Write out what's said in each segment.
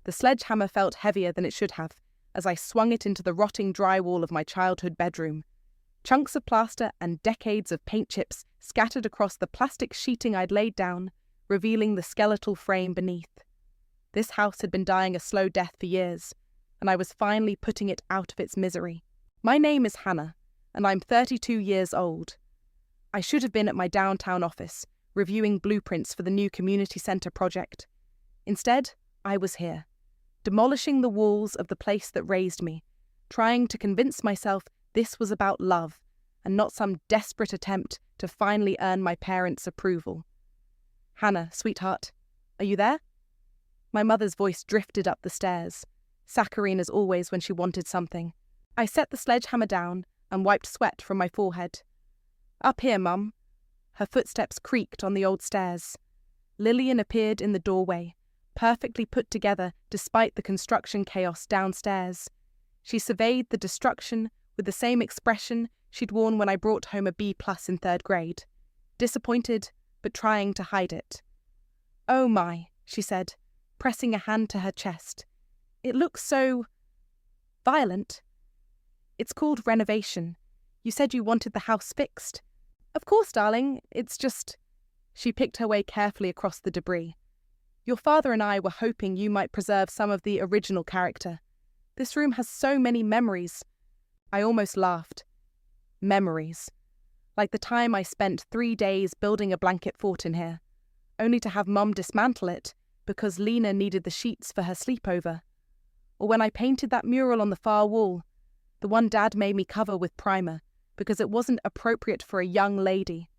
The sledgehammer felt heavier than it should have as I swung it into the rotting drywall of my childhood bedroom. Chunks of plaster and decades of paint chips scattered across the plastic sheeting I'd laid down, revealing the skeletal frame beneath. This house had been dying a slow death for years, and I was finally putting it out of its misery. My name is Hannah, and I'm 32 years old. I should have been at my downtown office, reviewing blueprints for the new community centre project. Instead, I was here, demolishing the walls of the place that raised me, trying to convince myself this was about love and not some desperate attempt to finally earn my parents' approval. Hannah, sweetheart, are you there? My mother's voice drifted up the stairs, saccharine as always when she wanted something. I set the sledgehammer down and wiped sweat from my forehead. Up here, Mum. Her footsteps creaked on the old stairs. Lillian appeared in the doorway, perfectly put together despite the construction chaos downstairs. She surveyed the destruction with the same expression she'd worn when I brought home a B+ in 3rd grade. Disappointed, but trying to hide it. Oh my, she said, pressing a hand to her chest. It looks so violent. It's called Renovation. You said you wanted the house fixed. Of course, darling, it's just... She picked her way carefully across the debris. Your father and I were hoping you might preserve some of the original character. This room has so many memories. I almost laughed. Memories. Like the time I spent 3 days building a blanket fort in here, only to have Mum dismantle it because Lena needed the sheets for her sleepover. Or when I painted that mural on the far wall, the one Dad made me cover with primer because it wasn't appropriate for a young lady.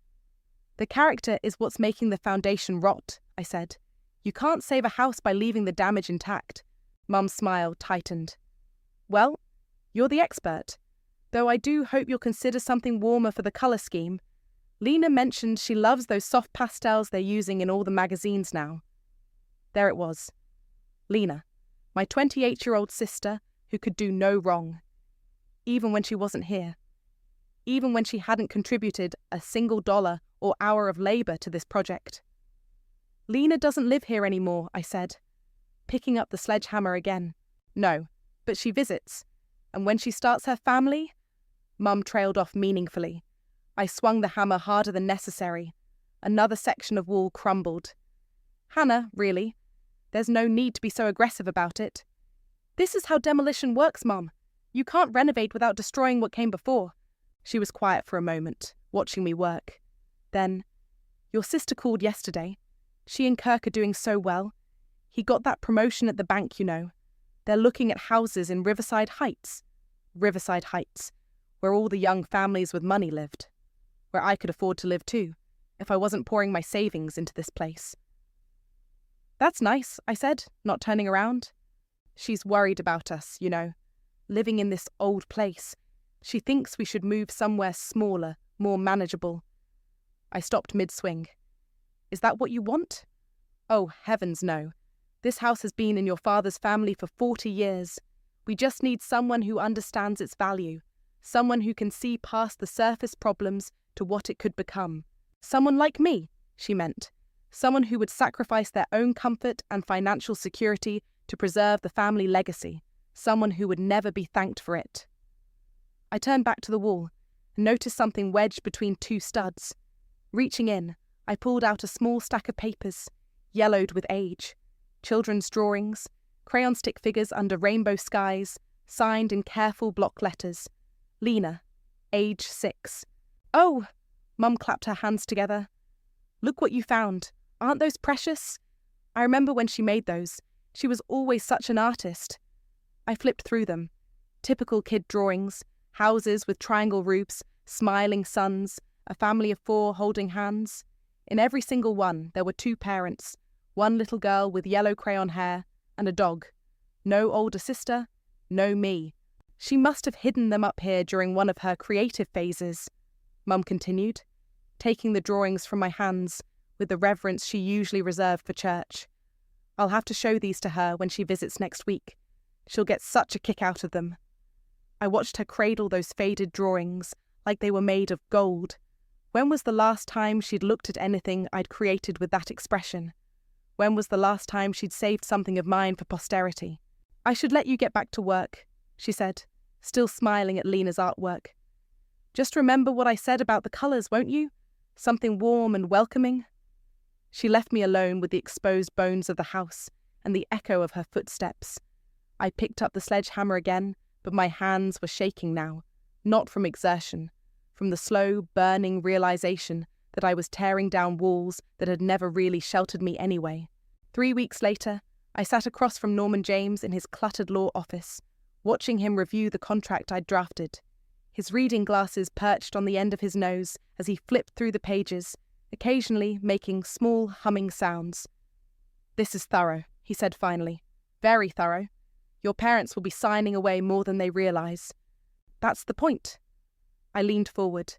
The character is what's making the foundation rot, I said. You can't save a house by leaving the damage intact. Mum's smile tightened. Well, you're the expert. Though I do hope you'll consider something warmer for the colour scheme. Lena mentioned she loves those soft pastels they're using in all the magazines now. There it was. Lena, my 28-year-old sister who could do no wrong. Even when she wasn't here. Even when she hadn't contributed a single dollar or hour of labour to this project. Lena doesn't live here anymore, I said, picking up the sledgehammer again. No, but she visits. And when she starts her family... Mum trailed off meaningfully. I swung the hammer harder than necessary. Another section of wall crumbled. Hannah, really? There's no need to be so aggressive about it. This is how demolition works, Mum. You can't renovate without destroying what came before. She was quiet for a moment, watching me work. Then, your sister called yesterday. She and Kirk are doing so well. He got that promotion at the bank, you know. They're looking at houses in Riverside Heights. Riverside Heights, where all the young families with money lived. Where I could afford to live too, if I wasn't pouring my savings into this place. That's nice, I said, not turning around. She's worried about us, you know, living in this old place. She thinks we should move somewhere smaller, more manageable. I stopped mid-swing. Is that what you want? Oh, heavens no. This house has been in your father's family for 40 years. We just need someone who understands its value. Someone who can see past the surface problems to what it could become. Someone like me, she meant. Someone who would sacrifice their own comfort and financial security to preserve the family legacy. Someone who would never be thanked for it. I turned back to the wall and noticed something wedged between 2 studs. Reaching in, I pulled out a small stack of papers, yellowed with age. Children's drawings, crayon stick figures under rainbow skies, signed in careful block letters. Lena, age 6. Oh! Mum clapped her hands together. Look what you found. Aren't those precious? I remember when she made those. She was always such an artist. I flipped through them. Typical kid drawings, houses with triangle roofs, smiling suns, a family of 4 holding hands. In every single one, there were 2 parents, one little girl with yellow crayon hair, and a dog. No older sister, no me. She must have hidden them up here during one of her creative phases, Mum continued, taking the drawings from my hands with the reverence she usually reserved for church. I'll have to show these to her when she visits next week. She'll get such a kick out of them. I watched her cradle those faded drawings like they were made of gold. When was the last time she'd looked at anything I'd created with that expression? When was the last time she'd saved something of mine for posterity? "I should let you get back to work," she said, still smiling at Lena's artwork. "Just remember what I said about the colours, won't you? Something warm and welcoming." She left me alone with the exposed bones of the house and the echo of her footsteps. I picked up the sledgehammer again, but my hands were shaking now, not from exertion, from the slow, burning realization that I was tearing down walls that had never really sheltered me anyway. 3 weeks later, I sat across from Norman James in his cluttered law office, watching him review the contract I'd drafted. His reading glasses perched on the end of his nose as he flipped through the pages, occasionally making small humming sounds. "This is thorough," he said finally. "Very thorough. Your parents will be signing away more than they realize." "That's the point." I leaned forward.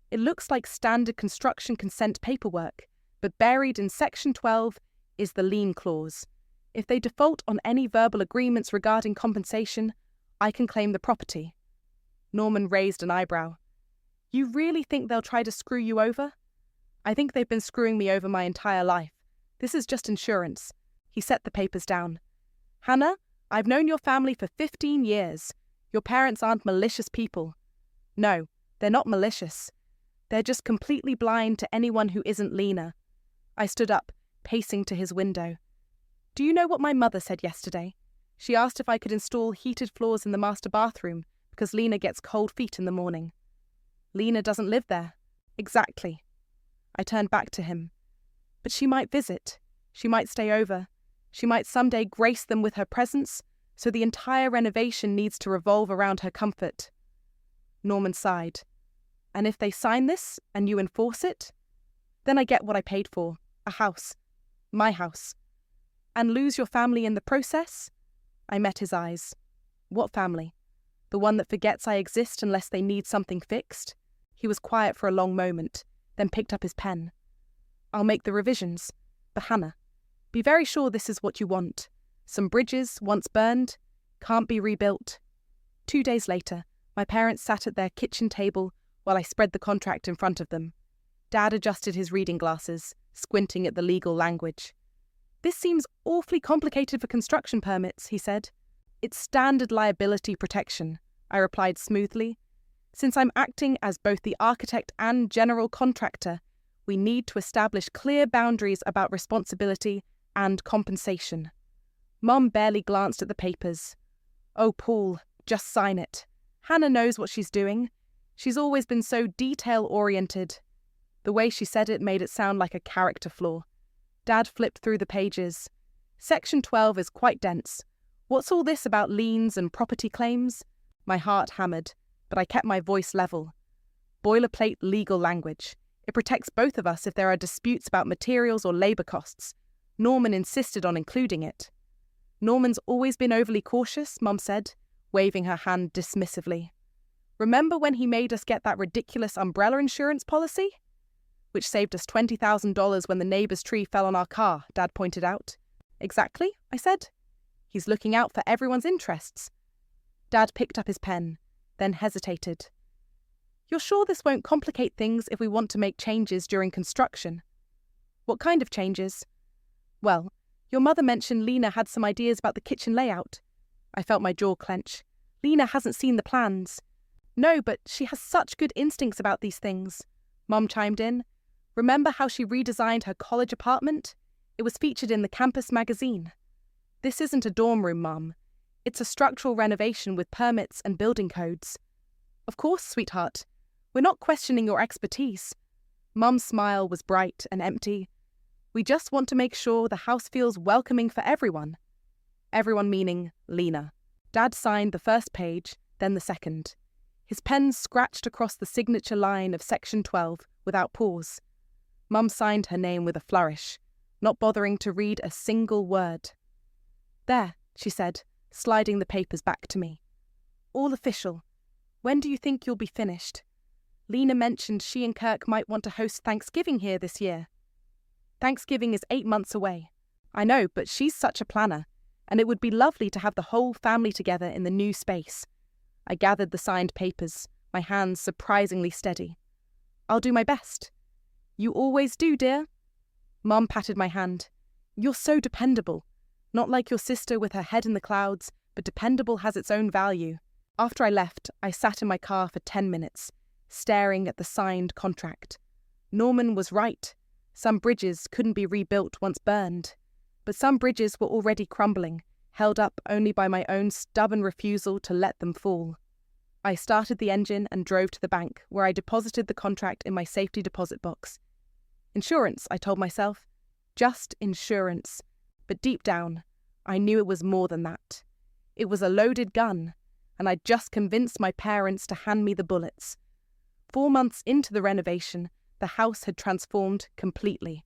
"It looks like standard construction consent paperwork, but buried in Section 12 is the lien clause. If they default on any verbal agreements regarding compensation, I can claim the property." Norman raised an eyebrow. "You really think they'll try to screw you over?" "I think they've been screwing me over my entire life. This is just insurance." He set the papers down. "Hannah, I've known your family for 15 years. Your parents aren't malicious people." "No, they're not malicious. They're just completely blind to anyone who isn't Lena." I stood up, pacing to his window. "Do you know what my mother said yesterday? She asked if I could install heated floors in the master bathroom because Lena gets cold feet in the morning." "Lena doesn't live there." "Exactly." I turned back to him. "But she might visit. She might stay over. She might someday grace them with her presence, so the entire renovation needs to revolve around her comfort." Norman sighed. "And if they sign this, and you enforce it, then I get what I paid for, a house. My house. And lose your family in the process?" I met his eyes. "What family? The one that forgets I exist unless they need something fixed?" He was quiet for a long moment, then picked up his pen. "I'll make the revisions. But Hannah, be very sure this is what you want. Some bridges, once burned, can't be rebuilt." 2 days later, my parents sat at their kitchen table while I spread the contract in front of them. Dad adjusted his reading glasses, squinting at the legal language. "This seems awfully complicated for construction permits," he said. "It's standard liability protection," I replied smoothly. "Since I'm acting as both the architect and general contractor, we need to establish clear boundaries about responsibility and compensation." Mum barely glanced at the papers. "Oh, Paul, just sign it. Hannah knows what she's doing. She's always been so detail-oriented." The way she said it made it sound like a character flaw. Dad flipped through the pages. "Section 12 is quite dense. What's all this about liens and property claims?" My heart hammered, but I kept my voice level. "Boilerplate legal language. It protects both of us if there are disputes about materials or labour costs." Norman insisted on including it. "Norman's always been overly cautious," Mum said, waving her hand dismissively. "Remember when he made us get that ridiculous umbrella insurance policy?" "Which saved us $20,000 when the neighbour's tree fell on our car," Dad pointed out. "Exactly," I said. "He's looking out for everyone's interests." Dad picked up his pen, then hesitated. "You're sure this won't complicate things if we want to make changes during construction?" "What kind of changes?" "Well, your mother mentioned Lena had some ideas about the kitchen layout." I felt my jaw clench. "Lena hasn't seen the plans." "No, but she has such good instincts about these things," Mum chimed in. "Remember how she redesigned her college apartment? It was featured in the campus magazine." "This isn't a dorm room, Mum. It's a structural renovation with permits and building codes." "Of course, sweetheart. We're not questioning your expertise." Mum's smile was bright and empty. "We just want to make sure the house feels welcoming for everyone." Everyone meaning Lena. Dad signed the first page, then the second. His pen scratched across the signature line of Section 12 without pause. Mum signed her name with a flourish, not bothering to read a single word. "There," she said, sliding the papers back to me. "All official. When do you think you'll be finished? Lena mentioned she and Kirk might want to host Thanksgiving here this year." "Thanksgiving is 8 months away." "I know, but she's such a planner, and it would be lovely to have the whole family together in the new space." I gathered the signed papers, my hands surprisingly steady. "I'll do my best." "You always do, dear." Mum patted my hand. You're so dependable. Not like your sister with her head in the clouds, but dependable has its own value. After I left, I sat in my car for 10 minutes, staring at the signed contract. Norman was right. Some bridges couldn't be rebuilt once burned. But some bridges were already crumbling, held up only by my own stubborn refusal to let them fall. I started the engine and drove to the bank, where I deposited the contract in my safety deposit box. Insurance, I told myself. Just insurance. But deep down, I knew it was more than that. It was a loaded gun, and I'd just convinced my parents to hand me the bullets. 4 months into the renovation, the house had transformed completely.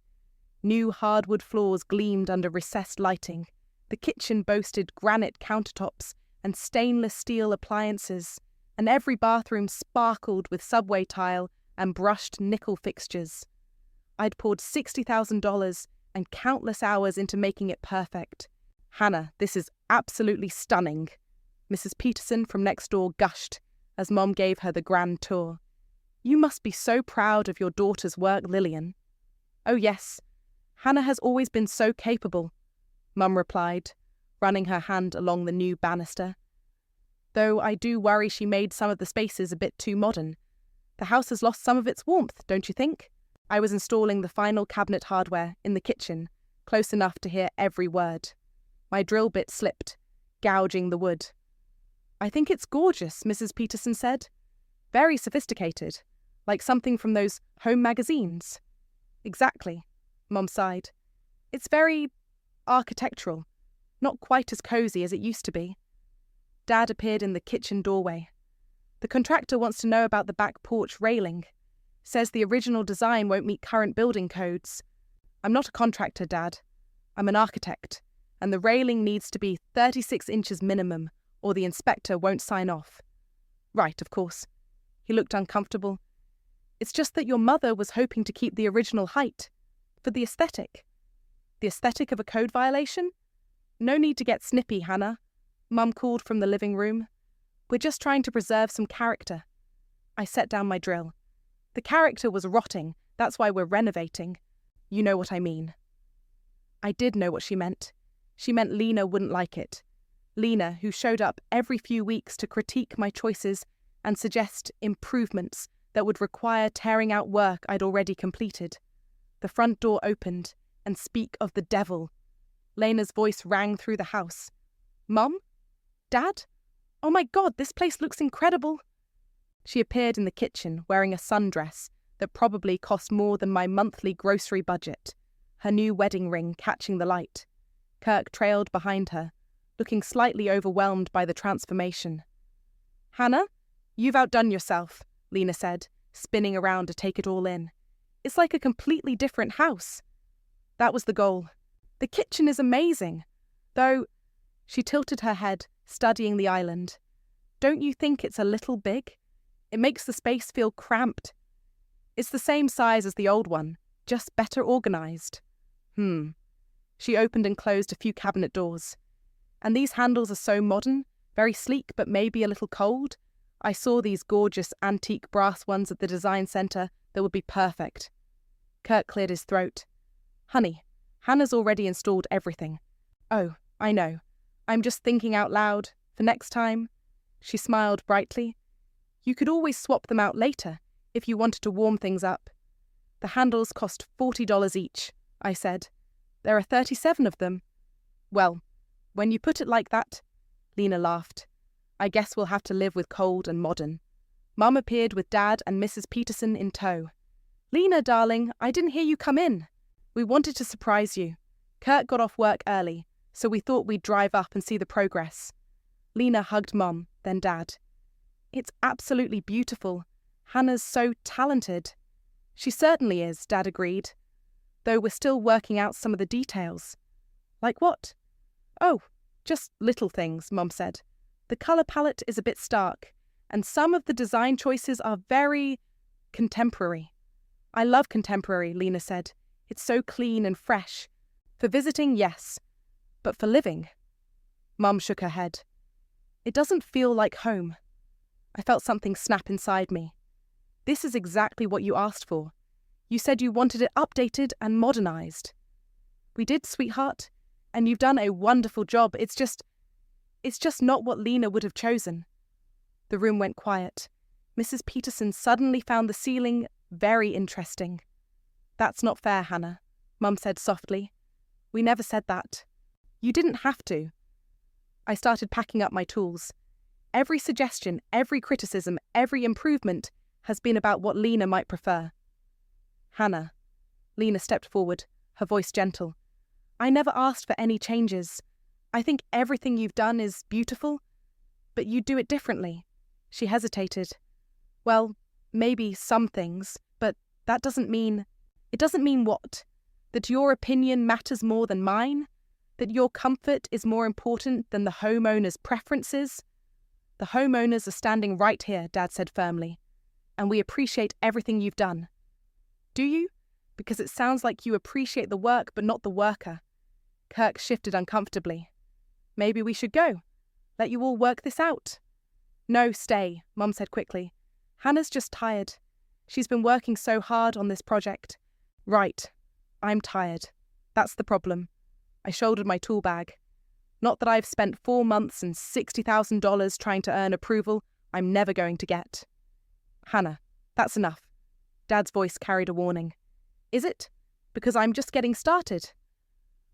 New hardwood floors gleamed under recessed lighting. The kitchen boasted granite countertops and stainless steel appliances, and every bathroom sparkled with subway tile and brushed nickel fixtures. I'd poured $60,000 and countless hours into making it perfect. "Hannah, this is absolutely stunning," Mrs. Peterson from next door gushed as Mom gave her the grand tour. "You must be so proud of your daughter's work, Lillian." "Oh yes, Hannah has always been so capable," Mum replied, running her hand along the new banister. "Though I do worry she made some of the spaces a bit too modern. The house has lost some of its warmth, don't you think?" I was installing the final cabinet hardware in the kitchen, close enough to hear every word. My drill bit slipped, gouging the wood. "I think it's gorgeous," Mrs. Peterson said. "Very sophisticated, like something from those home magazines." "Exactly," Mom sighed. "It's very architectural, not quite as cozy as it used to be." Dad appeared in the kitchen doorway. "The contractor wants to know about the back porch railing. Says the original design won't meet current building codes." "I'm not a contractor, Dad. I'm an architect, and the railing needs to be 36 inches minimum, or the inspector won't sign off." "Right, of course." He looked uncomfortable. "It's just that your mother was hoping to keep the original height. For the aesthetic." "The aesthetic of a code violation?" "No need to get snippy, Hannah," Mum called from the living room. "We're just trying to preserve some character." I set down my drill. "The character was rotting, that's why we're renovating. You know what I mean." I did know what she meant. She meant Lena wouldn't like it. Lena, who showed up every few weeks to critique my choices and suggest improvements that would require tearing out work I'd already completed. The front door opened, and speak of the devil. Lena's voice rang through the house. "Mum? Dad? Oh my God, this place looks incredible." She appeared in the kitchen wearing a sundress that probably cost more than my monthly grocery budget, her new wedding ring catching the light. Kirk trailed behind her, looking slightly overwhelmed by the transformation. "Hannah, you've outdone yourself," Lena said, spinning around to take it all in. "It's like a completely different house." That was the goal. "The kitchen is amazing. Though," she tilted her head, studying the island. "Don't you think it's a little big? It makes the space feel cramped." "It's the same size as the old one, just better organized." She opened and closed a few cabinet doors. "And these handles are so modern, very sleek but maybe a little cold. I saw these gorgeous antique brass ones at the design center that would be perfect." Kirk cleared his throat. "Honey, Hannah's already installed everything." "Oh, I know. I'm just thinking out loud, for next time." She smiled brightly. "You could always swap them out later, if you wanted to warm things up." "The handles cost $40 each," I said. "There are 37 of them." "Well, when you put it like that," Lena laughed, "I guess we'll have to live with cold and modern." Mum appeared with Dad and Mrs. Peterson in tow. "Lena, darling, I didn't hear you come in. We wanted to surprise you. Kurt got off work early, so we thought we'd drive up and see the progress." Lena hugged Mum, then Dad. "It's absolutely beautiful. Hannah's so talented." "She certainly is," Dad agreed. "Though we're still working out some of the details." "Like what?" "Oh, just little things," Mum said. "The colour palette is a bit stark, and some of the design choices are very contemporary." "I love contemporary," Lena said. "It's so clean and fresh. For visiting, yes. But for living?" Mum shook her head. "It doesn't feel like home." I felt something snap inside me. "This is exactly what you asked for. You said you wanted it updated and modernized." We did, sweetheart, and you've done a wonderful job. It's just not what Lena would have chosen. The room went quiet. Mrs. Peterson suddenly found the ceiling very interesting. That's not fair, Hannah, Mum said softly. We never said that. You didn't have to. I started packing up my tools. Every suggestion, every criticism, every improvement has been about what Lena might prefer. Hannah. Lena stepped forward, her voice gentle. I never asked for any changes. I think everything you've done is beautiful, but you do it differently. She hesitated. Well, maybe some things, but that doesn't mean... It doesn't mean what? That your opinion matters more than mine? That your comfort is more important than the homeowner's preferences? The homeowners are standing right here, Dad said firmly, and we appreciate everything you've done. Do you? Because it sounds like you appreciate the work but not the worker. Kirk shifted uncomfortably. Maybe we should go. Let you all work this out. No, stay, Mum said quickly. Hannah's just tired. She's been working so hard on this project. Right. I'm tired. That's the problem. I shouldered my tool bag. Not that I've spent 4 months and $60,000 trying to earn approval I'm never going to get. Hannah, that's enough. Dad's voice carried a warning. Is it? Because I'm just getting started.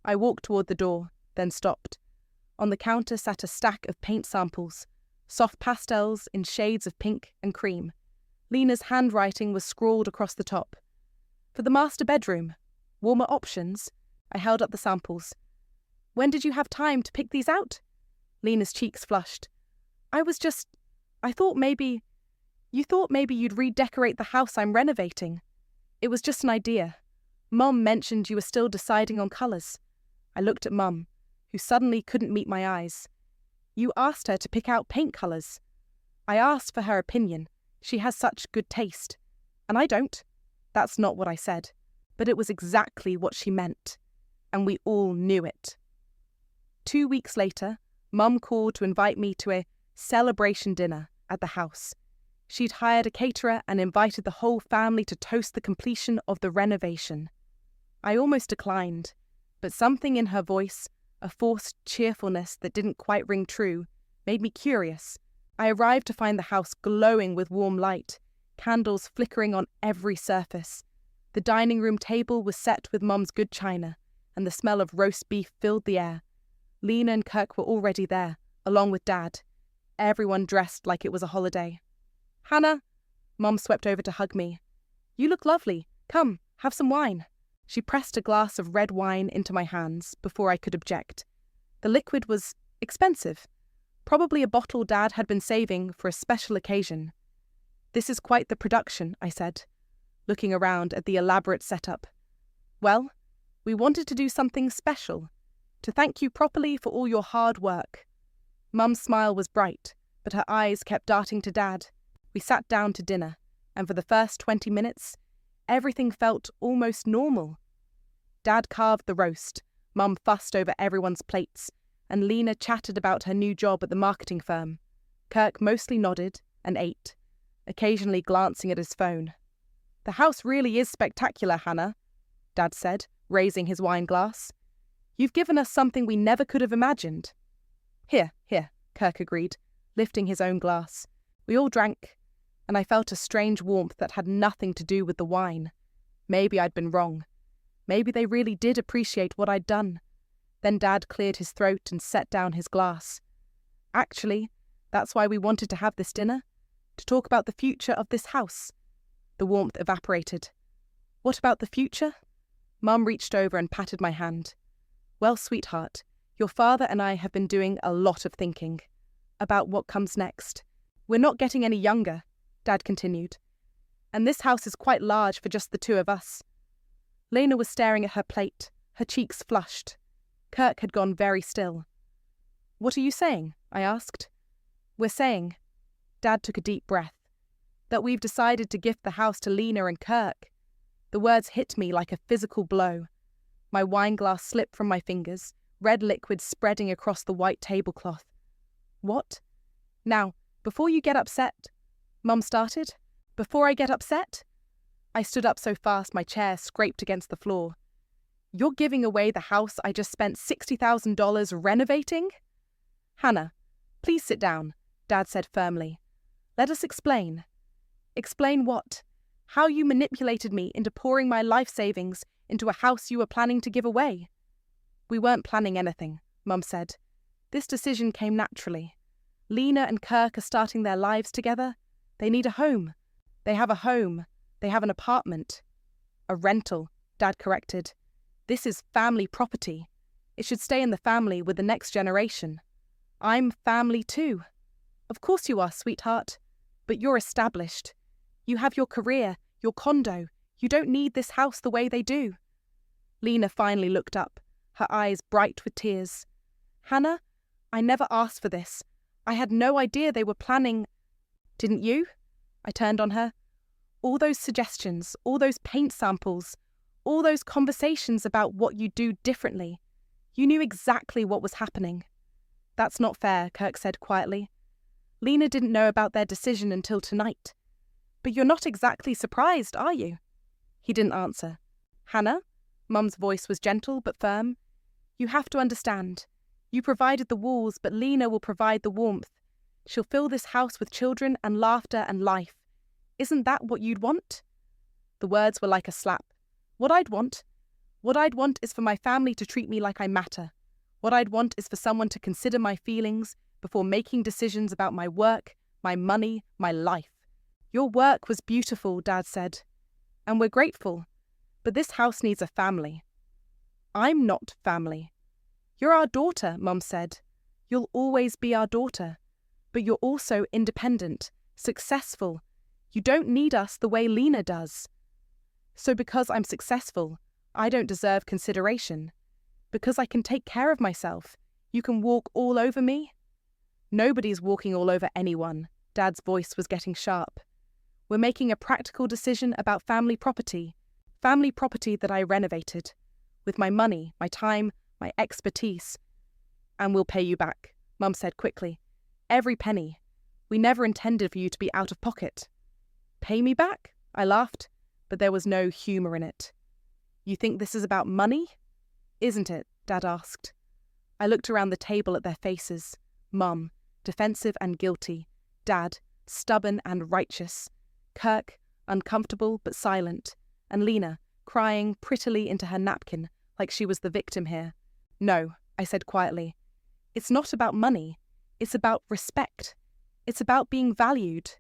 I walked toward the door, then stopped. On the counter sat a stack of paint samples, soft pastels in shades of pink and cream. Lena's handwriting was scrawled across the top. For the master bedroom, warmer options. I held up the samples. When did you have time to pick these out? Lena's cheeks flushed. I thought maybe... You thought maybe you'd redecorate the house I'm renovating. It was just an idea. Mum mentioned you were still deciding on colours. I looked at Mum, who suddenly couldn't meet my eyes. You asked her to pick out paint colours. I asked for her opinion. She has such good taste. And I don't. That's not what I said. But it was exactly what she meant. And we all knew it. 2 weeks later, Mum called to invite me to a celebration dinner at the house. She'd hired a caterer and invited the whole family to toast the completion of the renovation. I almost declined, but something in her voice, a forced cheerfulness that didn't quite ring true, made me curious. I arrived to find the house glowing with warm light, candles flickering on every surface. The dining room table was set with Mum's good china, and the smell of roast beef filled the air. Lena and Kirk were already there, along with Dad. Everyone dressed like it was a holiday. Hannah, Mum swept over to hug me. You look lovely. Come, have some wine. She pressed a glass of red wine into my hands before I could object. The liquid was expensive. Probably a bottle Dad had been saving for a special occasion. This is quite the production, I said, looking around at the elaborate setup. Well, we wanted to do something special, to thank you properly for all your hard work. Mum's smile was bright, but her eyes kept darting to Dad. We sat down to dinner, and for the first 20 minutes, everything felt almost normal. Dad carved the roast, Mum fussed over everyone's plates, and Lena chatted about her new job at the marketing firm. Kirk mostly nodded and ate, occasionally glancing at his phone. The house really is spectacular, Hannah, Dad said, raising his wine glass. You've given us something we never could have imagined. Here, Kirk agreed, lifting his own glass. We all drank, and I felt a strange warmth that had nothing to do with the wine. Maybe I'd been wrong. Maybe they really did appreciate what I'd done. Then Dad cleared his throat and set down his glass. Actually, that's why we wanted to have this dinner, to talk about the future of this house. The warmth evaporated. What about the future? Mum reached over and patted my hand. Well, sweetheart, your father and I have been doing a lot of thinking about what comes next. We're not getting any younger, Dad continued. And this house is quite large for just the two of us. Lena was staring at her plate, her cheeks flushed. Kirk had gone very still. What are you saying? I asked. We're saying, Dad took a deep breath, that we've decided to gift the house to Lena and Kirk. The words hit me like a physical blow. My wine glass slipped from my fingers, red liquid spreading across the white tablecloth. What? Now, before you get upset, Mum started. Before I get upset? I stood up so fast my chair scraped against the floor. You're giving away the house I just spent $60,000 renovating? Hannah, please sit down, Dad said firmly. Let us explain. Explain what? How you manipulated me into pouring my life savings into a house you were planning to give away. We weren't planning anything, Mum said. This decision came naturally. Lena and Kirk are starting their lives together. They need a home. They have a home. They have an apartment. A rental, Dad corrected. This is family property. It should stay in the family with the next generation. I'm family too. Of course you are, sweetheart. But you're established. You have your career, your condo. You don't need this house the way they do. Lena finally looked up, her eyes bright with tears. Hannah, I never asked for this. I had no idea they were planning. Didn't you? I turned on her. All those suggestions, all those paint samples, all those conversations about what you do differently. You knew exactly what was happening. That's not fair, Kirk said quietly. Lena didn't know about their decision until tonight. But you're not exactly surprised, are you? He didn't answer. Hannah? Mum's voice was gentle but firm. You have to understand. You provided the walls, but Lena will provide the warmth. She'll fill this house with children and laughter and life. Isn't that what you'd want? The words were like a slap. What I'd want is for my family to treat me like I matter. What I'd want is for someone to consider my feelings before making decisions about my work, my money, my life. Your work was beautiful, Dad said. And we're grateful. But this house needs a family. I'm not family. You're our daughter, Mum said. You'll always be our daughter. But you're also independent, successful. You don't need us the way Lena does. So because I'm successful, I don't deserve consideration. Because I can take care of myself, you can walk all over me? Nobody's walking all over anyone. Dad's voice was getting sharp. We're making a practical decision about family property that I renovated. With my money, my time, my expertise. And we'll pay you back, Mum said quickly. Every penny. We never intended for you to be out of pocket. Pay me back? I laughed, but there was no humour in it. You think this is about money? Isn't it? Dad asked. I looked around the table at their faces. Mum, defensive and guilty. Dad, stubborn and righteous. Kirk, uncomfortable but silent. And Lena, crying prettily into her napkin like she was the victim here. No, I said quietly. It's not about money. It's about respect. It's about being valued.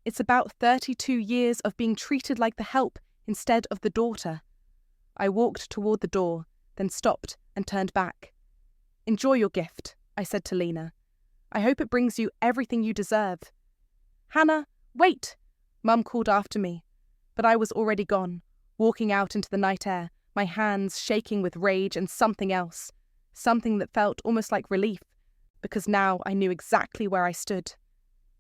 It's about 32 years of being treated like the help instead of the daughter. I walked toward the door, then stopped and turned back. Enjoy your gift, I said to Lena. I hope it brings you everything you deserve. Hannah, wait! Mum called after me, but I was already gone, walking out into the night air, my hands shaking with rage and something else, something that felt almost like relief, because now I knew exactly where I stood.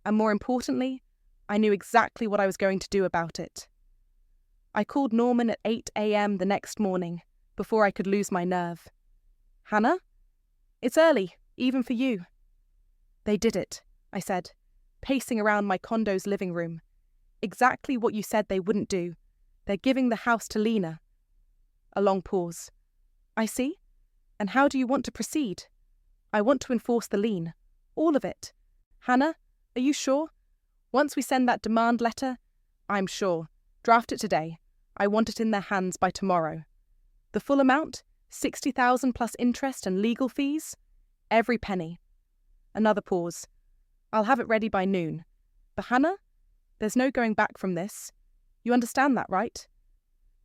And more importantly, I knew exactly what I was going to do about it. I called Norman at 8 a.m. the next morning, before I could lose my nerve. Hannah? It's early, even for you. They did it, I said, pacing around my condo's living room. Exactly what you said they wouldn't do. They're giving the house to Lena. A long pause. I see. And how do you want to proceed? I want to enforce the lien. All of it. Hannah, are you sure? Once we send that demand letter, I'm sure. Draft it today. I want it in their hands by tomorrow. The full amount? 60,000 plus interest and legal fees? Every penny. Another pause. I'll have it ready by noon. But Hannah? There's no going back from this. You understand that, right?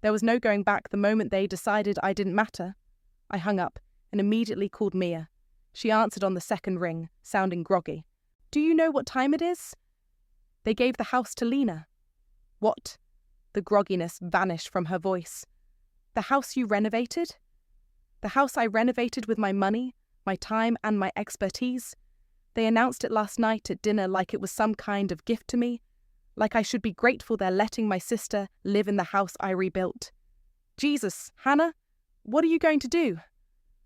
There was no going back the moment they decided I didn't matter. I hung up and immediately called Mia. She answered on the second ring, sounding groggy. Do you know what time it is? They gave the house to Lena. What? The grogginess vanished from her voice. The house you renovated? The house I renovated with my money, my time and my expertise? They announced it last night at dinner like it was some kind of gift to me, like I should be grateful they're letting my sister live in the house I rebuilt. Jesus, Hannah, what are you going to do?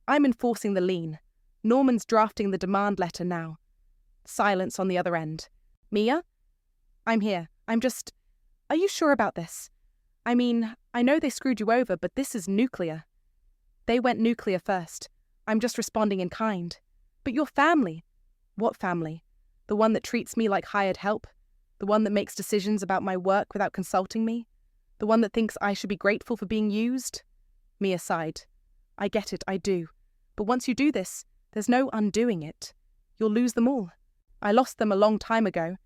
I'm enforcing the lien. Norman's drafting the demand letter now. Silence on the other end. Mia? I'm here. Are you sure about this? I mean, I know they screwed you over, but this is nuclear. They went nuclear first. I'm just responding in kind. But your family. What family? The one that treats me like hired help? The one that makes decisions about my work without consulting me? The one that thinks I should be grateful for being used? Mia sighed. I get it, I do. But once you do this, there's no undoing it. You'll lose them all. I lost them a long time ago.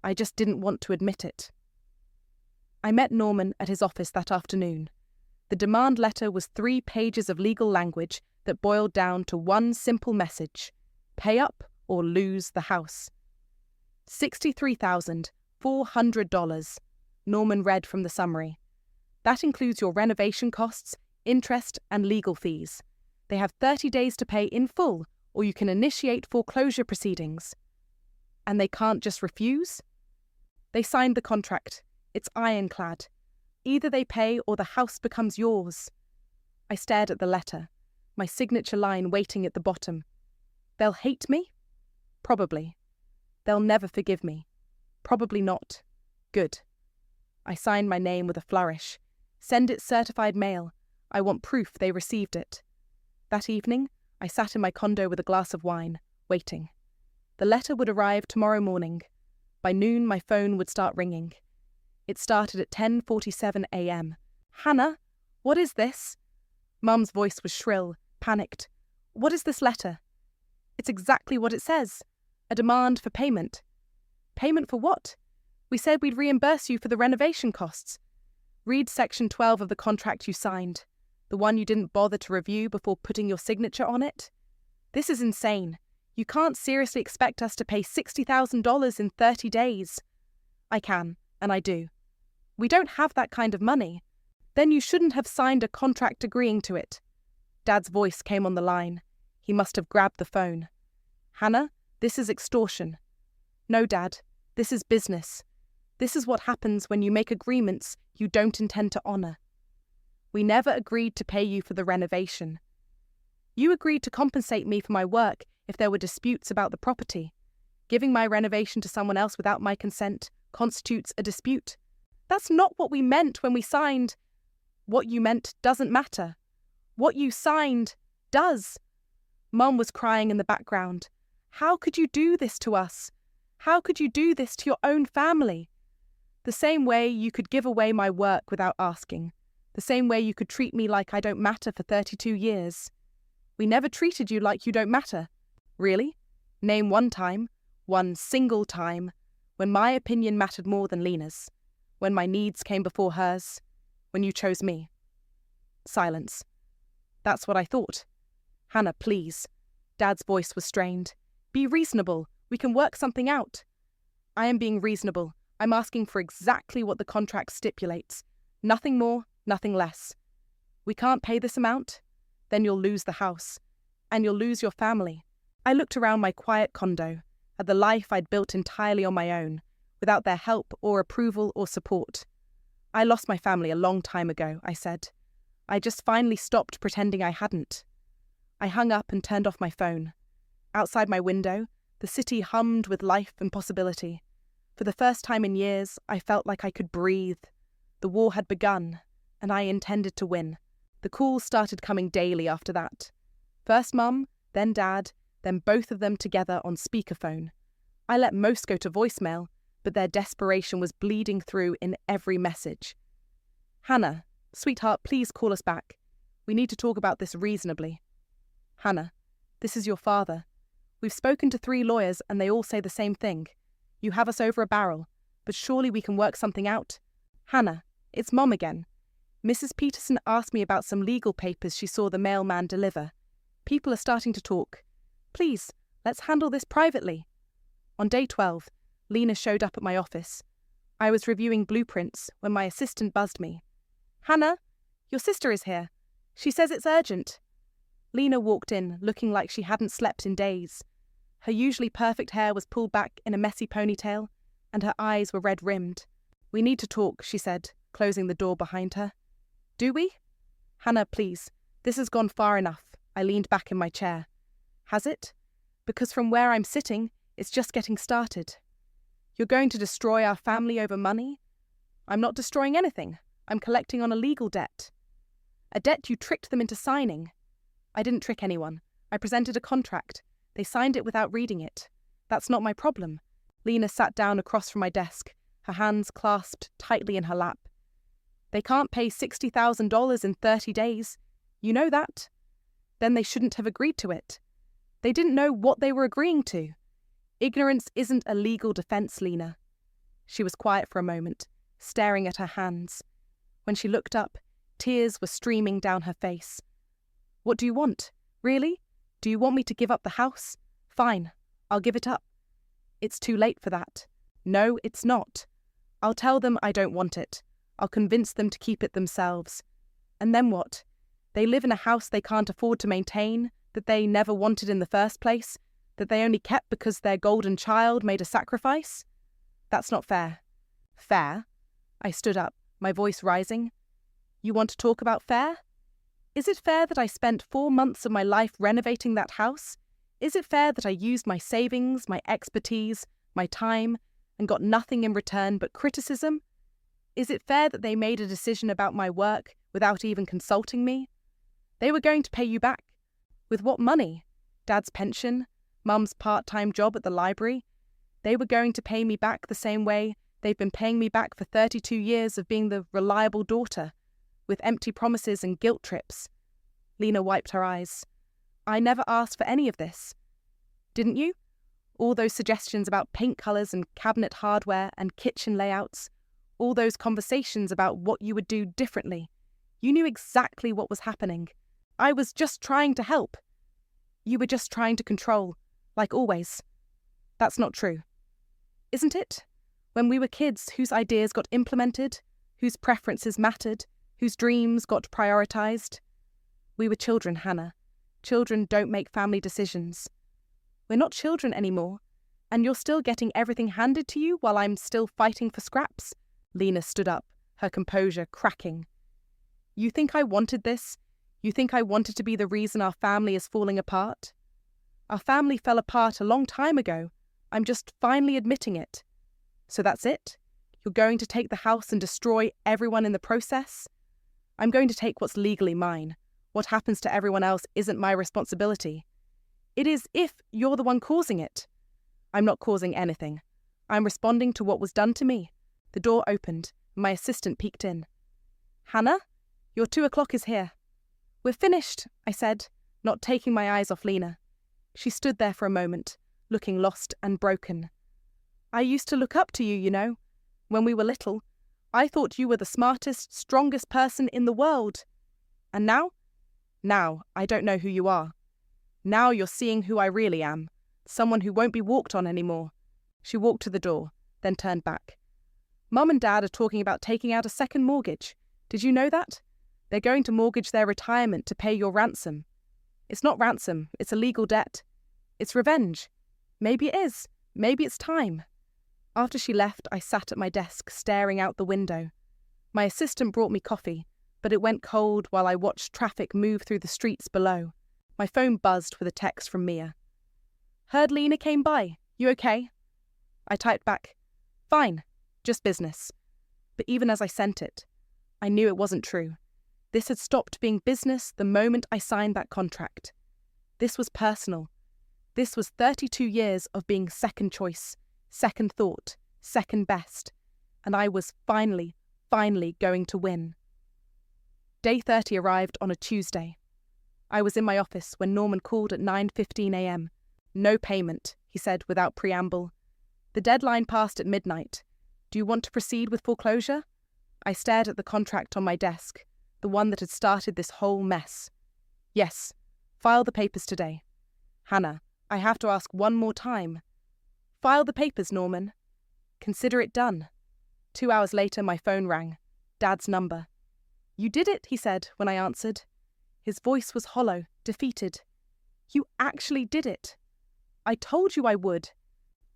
I just didn't want to admit it. I met Norman at his office that afternoon. The demand letter was 3 pages of legal language that boiled down to one simple message: pay up or lose the house. $63,400, Norman read from the summary. That includes your renovation costs, interest, and legal fees. They have 30 days to pay in full, or you can initiate foreclosure proceedings. And they can't just refuse? They signed the contract. It's ironclad. Either they pay or the house becomes yours. I stared at the letter, my signature line waiting at the bottom. They'll hate me? Probably. They'll never forgive me. Probably not. Good. I signed my name with a flourish. Send it certified mail. I want proof they received it. That evening, I sat in my condo with a glass of wine, waiting. The letter would arrive tomorrow morning. By noon, my phone would start ringing. It started at 10:47 a.m. Hannah, what is this? Mum's voice was shrill, panicked. What is this letter? It's exactly what it says. A demand for payment. Payment for what? We said we'd reimburse you for the renovation costs. Read section 12 of the contract you signed, the one you didn't bother to review before putting your signature on it. This is insane. You can't seriously expect us to pay $60,000 in 30 days. I can, and I do. We don't have that kind of money. Then you shouldn't have signed a contract agreeing to it. Dad's voice came on the line. He must have grabbed the phone. Hannah, this is extortion. No, Dad, this is business. This is what happens when you make agreements you don't intend to honour. We never agreed to pay you for the renovation. You agreed to compensate me for my work if there were disputes about the property. Giving my renovation to someone else without my consent constitutes a dispute. That's not what we meant when we signed. What you meant doesn't matter. What you signed does. Mum was crying in the background. How could you do this to us? How could you do this to your own family? The same way you could give away my work without asking. The same way you could treat me like I don't matter for 32 years. We never treated you like you don't matter. Really? Name one time, one single time, when my opinion mattered more than Lena's. When my needs came before hers. When you chose me. Silence. That's what I thought. Hannah, please. Dad's voice was strained. Be reasonable. We can work something out. I am being reasonable. I'm asking for exactly what the contract stipulates. Nothing more, nothing less. We can't pay this amount? Then you'll lose the house. And you'll lose your family. I looked around my quiet condo, at the life I'd built entirely on my own, without their help or approval or support. I lost my family a long time ago, I said. I just finally stopped pretending I hadn't. I hung up and turned off my phone. Outside my window, the city hummed with life and possibility. For the first time in years, I felt like I could breathe. The war had begun, and I intended to win. The calls started coming daily after that. First Mum, then Dad, then both of them together on speakerphone. I let most go to voicemail, but their desperation was bleeding through in every message. Hannah, sweetheart, please call us back. We need to talk about this reasonably. Hannah, this is your father. We've spoken to 3 lawyers and they all say the same thing. You have us over a barrel, but surely we can work something out. Hannah, it's Mom again. Mrs. Peterson asked me about some legal papers she saw the mailman deliver. People are starting to talk. Please, let's handle this privately. On day 12, Lena showed up at my office. I was reviewing blueprints when my assistant buzzed me. Hannah, your sister is here. She says it's urgent. Lena walked in, looking like she hadn't slept in days. Her usually perfect hair was pulled back in a messy ponytail, and her eyes were red-rimmed. We need to talk, she said, closing the door behind her. Do we? Hannah, please. This has gone far enough. I leaned back in my chair. Has it? Because from where I'm sitting, it's just getting started. You're going to destroy our family over money? I'm not destroying anything. I'm collecting on a legal debt. A debt you tricked them into signing. I didn't trick anyone. I presented a contract. They signed it without reading it. That's not my problem. Lena sat down across from my desk, her hands clasped tightly in her lap. They can't pay $60,000 in 30 days. You know that. Then they shouldn't have agreed to it. They didn't know what they were agreeing to. Ignorance isn't a legal defense, Lena. She was quiet for a moment, staring at her hands. When she looked up, tears were streaming down her face. What do you want? Really? Do you want me to give up the house? Fine, I'll give it up. It's too late for that. No, it's not. I'll tell them I don't want it. I'll convince them to keep it themselves. And then what? They live in a house they can't afford to maintain, that they never wanted in the first place, that they only kept because their golden child made a sacrifice? That's not fair. Fair? I stood up, my voice rising. You want to talk about fair? Is it fair that I spent 4 months of my life renovating that house? Is it fair that I used my savings, my expertise, my time, and got nothing in return but criticism? Is it fair that they made a decision about my work without even consulting me? They were going to pay you back. With what money? Dad's pension? Mum's part-time job at the library? They were going to pay me back the same way they've been paying me back for 32 years of being the reliable daughter, with empty promises and guilt trips. Lena wiped her eyes. I never asked for any of this. Didn't you? All those suggestions about paint colours and cabinet hardware and kitchen layouts. All those conversations about what you would do differently. You knew exactly what was happening. I was just trying to help. You were just trying to control, like always. That's not true. Isn't it? When we were kids, whose ideas got implemented, whose preferences mattered, whose dreams got prioritised. We were children, Hannah. Children don't make family decisions. We're not children anymore, and you're still getting everything handed to you while I'm still fighting for scraps. Lena stood up, her composure cracking. You think I wanted this? You think I wanted to be the reason our family is falling apart? Our family fell apart a long time ago. I'm just finally admitting it. So that's it? You're going to take the house and destroy everyone in the process? I'm going to take what's legally mine. What happens to everyone else isn't my responsibility. It is if you're the one causing it. I'm not causing anything. I'm responding to what was done to me. The door opened, and my assistant peeked in. Hannah, your 2 o'clock is here. We're finished, I said, not taking my eyes off Lena. She stood there for a moment, looking lost and broken. I used to look up to you, you know. When we were little, I thought you were the smartest, strongest person in the world. And now? Now, I don't know who you are. Now you're seeing who I really am, someone who won't be walked on anymore. She walked to the door, then turned back. Mum and Dad are talking about taking out a second mortgage. Did you know that? They're going to mortgage their retirement to pay your ransom. It's not ransom, it's a legal debt. It's revenge. Maybe it is. Maybe it's time. After she left, I sat at my desk, staring out the window. My assistant brought me coffee, but it went cold while I watched traffic move through the streets below. My phone buzzed with a text from Mia. Heard Lena came by. You okay? I typed back, fine, just business. But even as I sent it, I knew it wasn't true. This had stopped being business the moment I signed that contract. This was personal. This was 32 years of being second choice, second thought, second best. And I was finally going to win. Day 30 arrived on a Tuesday. I was in my office when Norman called at 9:15 a.m. No payment, he said without preamble. The deadline passed at midnight. Do you want to proceed with foreclosure? I stared at the contract on my desk, the one that had started this whole mess. Yes, file the papers today. Hannah, I have to ask one more time. File the papers, Norman. Consider it done. 2 hours later, my phone rang. Dad's number. You did it, he said when I answered. His voice was hollow, defeated. You actually did it. I told you I would.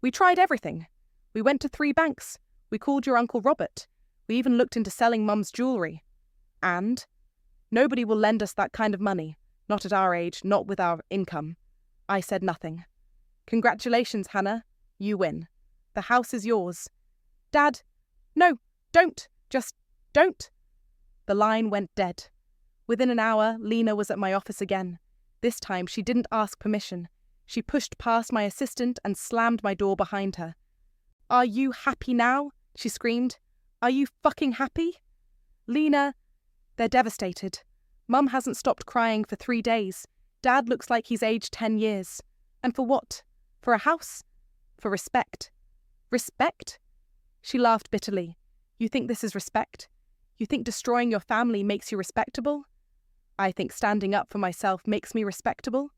We tried everything. We went to 3 banks. We called your Uncle Robert. We even looked into selling Mum's jewellery. And? Nobody will lend us that kind of money. Not at our age, not with our income. I said nothing. Congratulations, Hannah. You win. The house is yours. Dad, no, don't. Just don't. The line went dead. Within an hour, Lena was at my office again. This time, she didn't ask permission. She pushed past my assistant and slammed my door behind her. "Are you happy now?" she screamed. "Are you fucking happy?" "Lena..." "They're devastated. Mum hasn't stopped crying for 3 days. Dad looks like he's aged 10 years. And for what? For a house? For respect." "Respect?" She laughed bitterly. "You think this is respect? You think destroying your family makes you respectable? I think standing up for myself makes me respectable.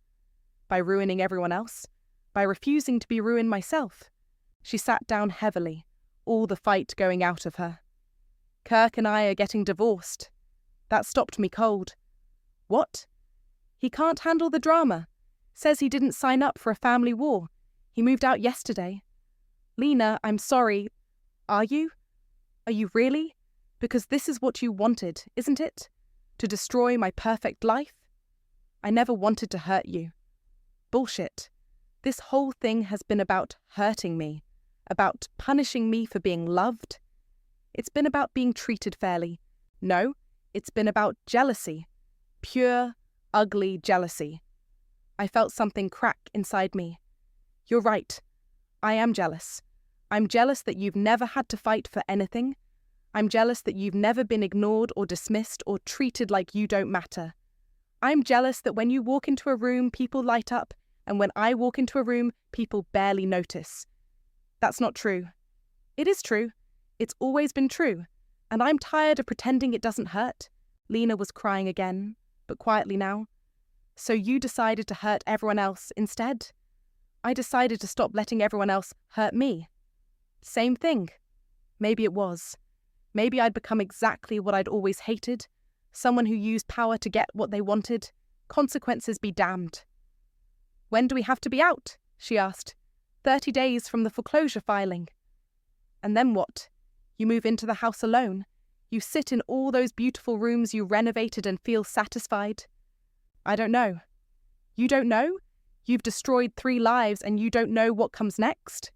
By ruining everyone else. By refusing to be ruined myself." She sat down heavily, all the fight going out of her. "Kirk and I are getting divorced." That stopped me cold. "What?" "He can't handle the drama. Says he didn't sign up for a family war. He moved out yesterday." "Lena, I'm sorry. Are you? Are you really? Because this is what you wanted, isn't it? To destroy my perfect life? I never wanted to hurt you." "Bullshit. This whole thing has been about hurting me, about punishing me for being loved. It's been about being treated fairly. No, it's been about jealousy. Pure, ugly jealousy." I felt something crack inside me. "You're right. I am jealous. I'm jealous that you've never had to fight for anything. I'm jealous that you've never been ignored or dismissed or treated like you don't matter. I'm jealous that when you walk into a room, people light up, and when I walk into a room, people barely notice. That's not true. It is true. It's always been true. And I'm tired of pretending it doesn't hurt." Lena was crying again, but quietly now. "So you decided to hurt everyone else instead? I decided to stop letting everyone else hurt me." Same thing. Maybe it was. Maybe I'd become exactly what I'd always hated. Someone who used power to get what they wanted. Consequences be damned. "When do we have to be out?" she asked. 30 days from the foreclosure filing." "And then what? You move into the house alone? You sit in all those beautiful rooms you renovated and feel satisfied?" "I don't know." "You don't know? You've destroyed 3 lives and you don't know what comes next?"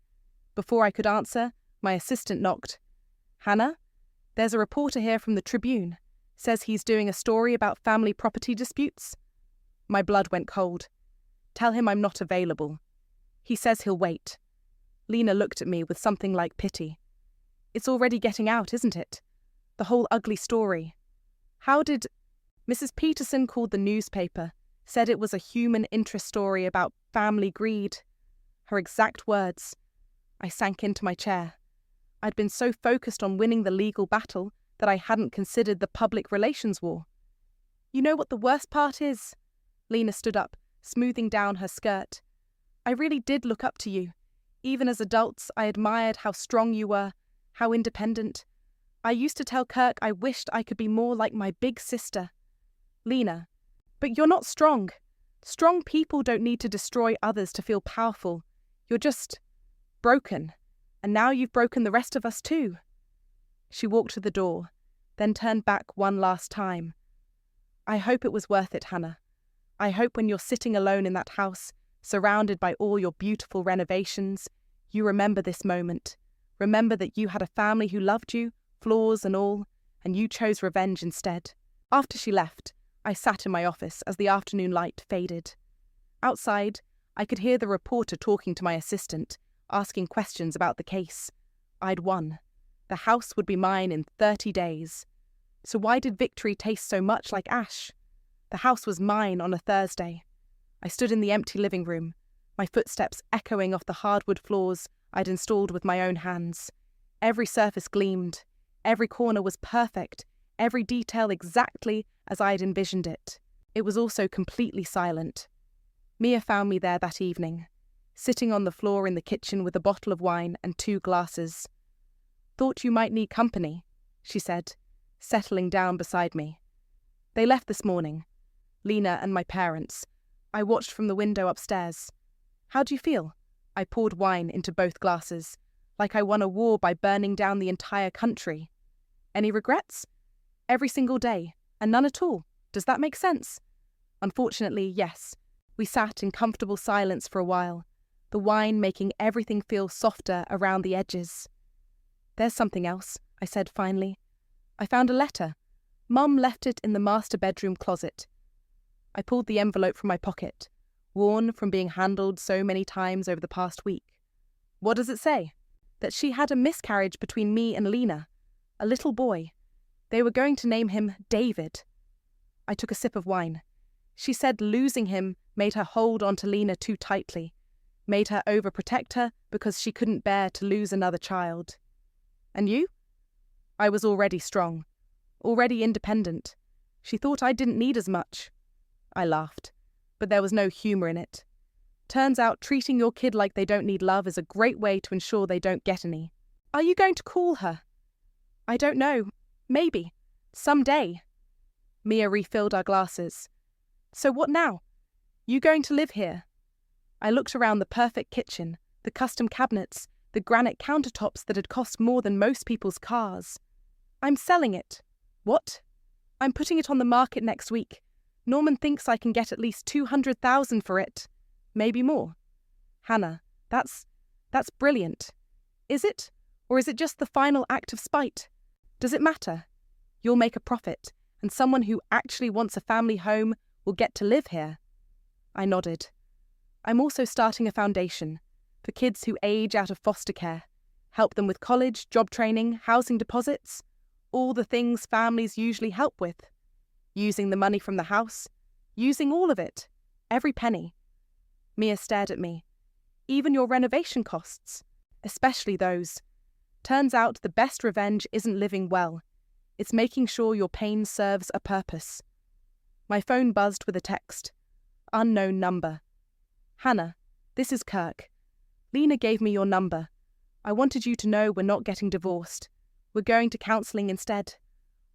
Before I could answer, my assistant knocked. "Hannah, there's a reporter here from the Tribune. Says he's doing a story about family property disputes." My blood went cold. "Tell him I'm not available. He says he'll wait." Lena looked at me with something like pity. "It's already getting out, isn't it? The whole ugly story. How did..." "Mrs. Peterson called the newspaper, said it was a human interest story about family greed." Her exact words. I sank into my chair. I'd been so focused on winning the legal battle that I hadn't considered the public relations war. "You know what the worst part is?" Lena stood up, smoothing down her skirt. "I really did look up to you. Even as adults, I admired how strong you were, how independent. I used to tell Kirk I wished I could be more like my big sister." "Lena, but you're not strong. Strong people don't need to destroy others to feel powerful. You're just broken. And now you've broken the rest of us too." She walked to the door, then turned back one last time. "I hope it was worth it, Hannah. I hope when you're sitting alone in that house, surrounded by all your beautiful renovations, you remember this moment. Remember that you had a family who loved you, flaws and all, and you chose revenge instead." After she left, I sat in my office as the afternoon light faded. Outside, I could hear the reporter talking to my assistant, asking questions about the case. I'd won. The house would be mine in 30 days. So why did victory taste so much like ash? The house was mine on a Thursday. I stood in the empty living room, my footsteps echoing off the hardwood floors I'd installed with my own hands. Every surface gleamed. Every corner was perfect, every detail exactly as I had envisioned it. It was also completely silent. Mia found me there that evening, sitting on the floor in the kitchen with a bottle of wine and 2 glasses. "Thought you might need company," she said, settling down beside me. "They left this morning. Lena and my parents. I watched from the window upstairs. How do you feel?" I poured wine into both glasses, like I won a war by burning down the entire country. "Any regrets?" "Every single day, and none at all. Does that make sense?" "Unfortunately, yes." We sat in comfortable silence for a while, the wine making everything feel softer around the edges. "There's something else," I said finally. "I found a letter. Mum left it in the master bedroom closet. I pulled the envelope from my pocket, worn from being handled so many times over the past week. What does it say? That she had a miscarriage between me and Lena, a little boy. They were going to name him David. I took a sip of wine. She said losing him made her hold onto Lena too tightly, made her overprotect her because she couldn't bear to lose another child. And you? I was already strong, already independent. She thought I didn't need as much. I laughed, but there was no humour in it. Turns out treating your kid like they don't need love is a great way to ensure they don't get any. Are you going to call her? I don't know. Maybe. Someday. Mia refilled our glasses. So what now? You going to live here? I looked around the perfect kitchen, the custom cabinets, the granite countertops that had cost more than most people's cars. I'm selling it. What? I'm putting it on the market next week. Norman thinks I can get at least 200,000 for it. Maybe more. Hannah, that's brilliant. Is it? Or is it just the final act of spite? Does it matter? You'll make a profit, and someone who actually wants a family home will get to live here. I nodded. I'm also starting a foundation for kids who age out of foster care, help them with college, job training, housing deposits, all the things families usually help with. Using the money from the house, using all of it, every penny. Mia stared at me. Even your renovation costs, especially those. Turns out the best revenge isn't living well. It's making sure your pain serves a purpose. My phone buzzed with a text. Unknown number. Hannah, this is Kirk. Lena gave me your number. I wanted you to know we're not getting divorced. We're going to counselling instead.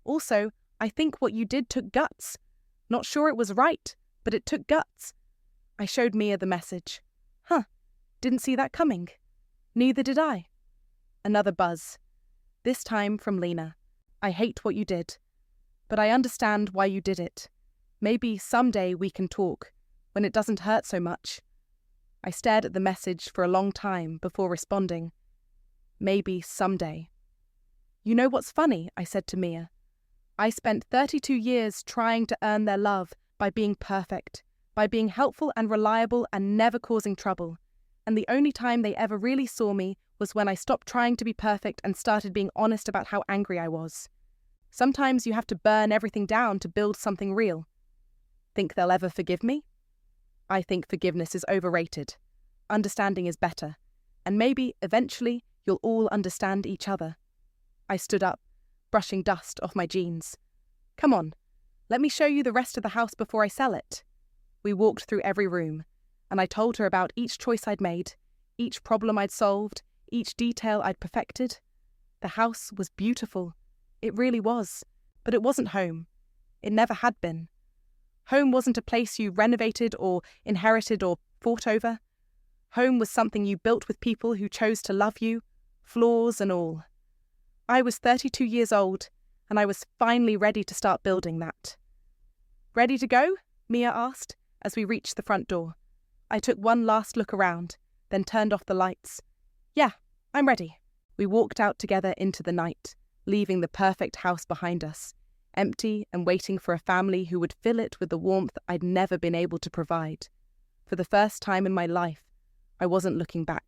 Also, I think what you did took guts. Not sure it was right, but it took guts. I showed Mia the message. Didn't see that coming. Neither did I. Another buzz. This time from Lena. I hate what you did, but I understand why you did it. Maybe someday we can talk, when it doesn't hurt so much. I stared at the message for a long time before responding. Maybe someday. You know what's funny? I said to Mia. I spent 32 years trying to earn their love by being perfect, by being helpful and reliable and never causing trouble. And the only time they ever really saw me was when I stopped trying to be perfect and started being honest about how angry I was. Sometimes you have to burn everything down to build something real. Think they'll ever forgive me? I think forgiveness is overrated. Understanding is better. And maybe, eventually, you'll all understand each other. I stood up, brushing dust off my jeans. Come on, let me show you the rest of the house before I sell it. We walked through every room, and I told her about each choice I'd made, each problem I'd solved, each detail I'd perfected. The house was beautiful. It really was. But it wasn't home. It never had been. Home wasn't a place you renovated or inherited or fought over. Home was something you built with people who chose to love you, flaws and all. I was 32 years old, and I was finally ready to start building that. Ready to go? Mia asked, as we reached the front door. I took one last look around, then turned off the lights. Yeah, I'm ready. We walked out together into the night, leaving the perfect house behind us, empty and waiting for a family who would fill it with the warmth I'd never been able to provide. For the first time in my life, I wasn't looking back.